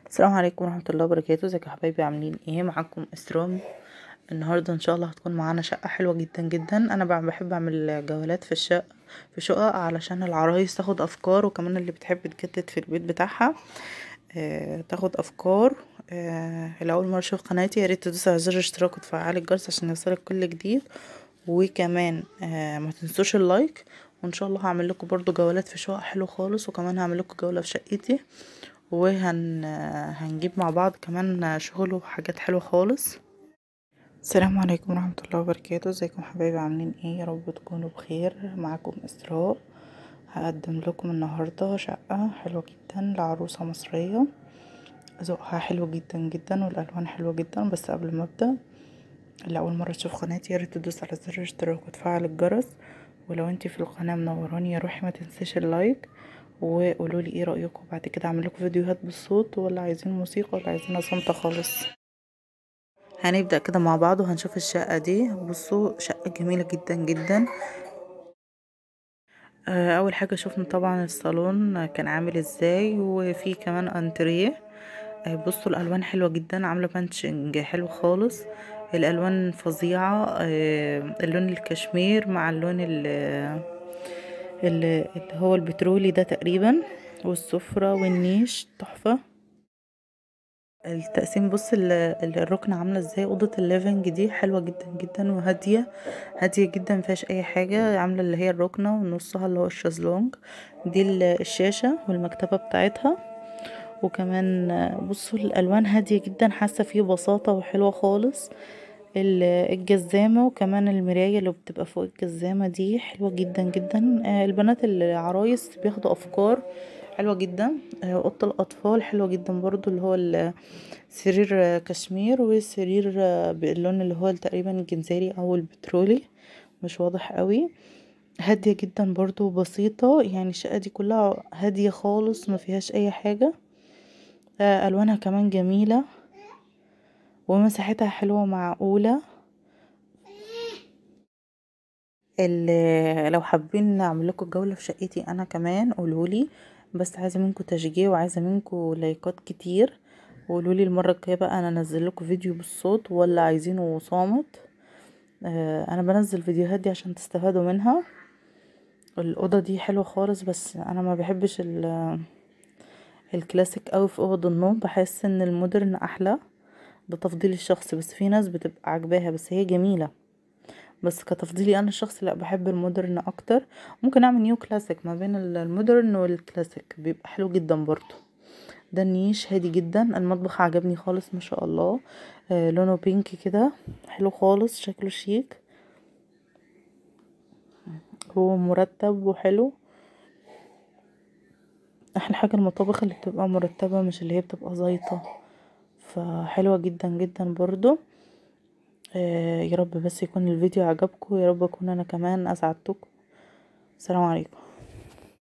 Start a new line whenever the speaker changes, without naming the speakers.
السلام عليكم ورحمة الله وبركاته. ازيكم يا حبايبي؟ عاملين ايه؟ معاكم اسراء. النهارده ان شاء الله هتكون معانا شقة حلوة جدا جدا. انا بحب اعمل جولات في شقق علشان العرايس تاخد افكار، وكمان اللي بتحب تجدد في البيت بتاعها تاخد افكار. الاول مرة تشوف قناتي يا ريت تدوس على زر الاشتراك وتفعل الجرس عشان يوصلك كل جديد، وكمان ما تنسوش اللايك. وان شاء الله هعمل لكم برضو جولات في شقق حلو خالص، وكمان هعمل لكم جولة في شقتي، هنجيب مع بعض كمان شغل وحاجات حلوة خالص. السلام عليكم ورحمة الله وبركاته. ازيكم حبايبي؟ عاملين ايه؟ يا رب تكونوا بخير. معاكم اسراء. هقدم لكم النهاردة شقة حلوة جدا لعروسة مصرية، ذوقها حلو جدا جدا والالوان حلوة جدا. بس قبل ما ابدأ، اللي اول مرة تشوف قناتي ياريت تدوس على زر الاشتراك وتفعل الجرس، ولو انتي في القناة منوراني يا روحي ما تنسيش اللايك، وقولولي ايه رأيكم بعد كده اعمل لكم فيديوهات بالصوت، ولا عايزين موسيقى، ولا عايزينها صامتة خالص. هنبدأ كده مع بعض وهنشوف الشقة دي. بصوا، شقة جميلة جدا جدا. اول حاجة شفنا طبعا الصالون كان عامل ازاي، وفي كمان انتريه. بصوا الالوان حلوة جدا، عاملة بانشنج حلو خالص. الالوان فظيعة. اللون الكشمير مع اللون اللي هو البترولي ده تقريبا، والسفرة والنيش تحفة. التقسيم، بص الركنة عاملة ازاي. اوضة الليفنج دي حلوة جدا جدا وهادية، هادية جدا مفيهاش اي حاجة. عاملة اللي هي الركنة، ونصها اللي هو الشازلونج دي الشاشة والمكتبة بتاعتها. وكمان بصوا الالوان هادية جدا، حاسة فيه بساطة وحلوة خالص. الجزامة وكمان المراية اللي بتبقى فوق الجزامة دي حلوة جدا جدا. البنات العرايس بياخدوا افكار حلوة جدا. اوضة الاطفال حلوة جدا برضو، اللي هو سرير كشمير، وسرير باللون اللي هو تقريبا الجنزيري او البترولي، مش واضح قوي. هادية جدا برضو وبسيطة، يعني الشقة دي كلها هادية خالص ما فيهاش اي حاجة. الوانها كمان جميلة ومساحتها حلوة معقولة. لو حابين اعمل لكم جولة في شقتي انا كمان قولولي، بس عايزة منكم تشجيع وعايزة منكم لايكات كتير. وقولولي المرة الجاية بقى انا انزل لكم فيديو بالصوت ولا عايزينه صامت. انا بنزل فيديوهات دي عشان تستفادوا منها. الأوضة دي حلوة خالص، بس انا ما بحبش الكلاسيك قوي في اوض النوم. بحس ان المودرن احلى، ده تفضيلي الشخصي، بس في ناس بتبقى عاجباها، بس هي جميلة. بس كتفضيلي انا الشخصي لا، بحب المودرن اكتر. ممكن اعمل نيو كلاسيك ما بين المودرن والكلاسيك، بيبقى حلو جدا برضو. ده النيش هادي جدا. المطبخ عجبني خالص ما شاء الله. لونه بينك كده، حلو خالص، شكله شيك، هو مرتب وحلو. احلى حاجة المطابخ اللي بتبقى مرتبة، مش اللي هي بتبقى زيطة، فحلوة جدا جدا برضو. يا رب بس يكون الفيديو عجبكم، يا رب اكون انا كمان اسعدتكم. السلام عليكم.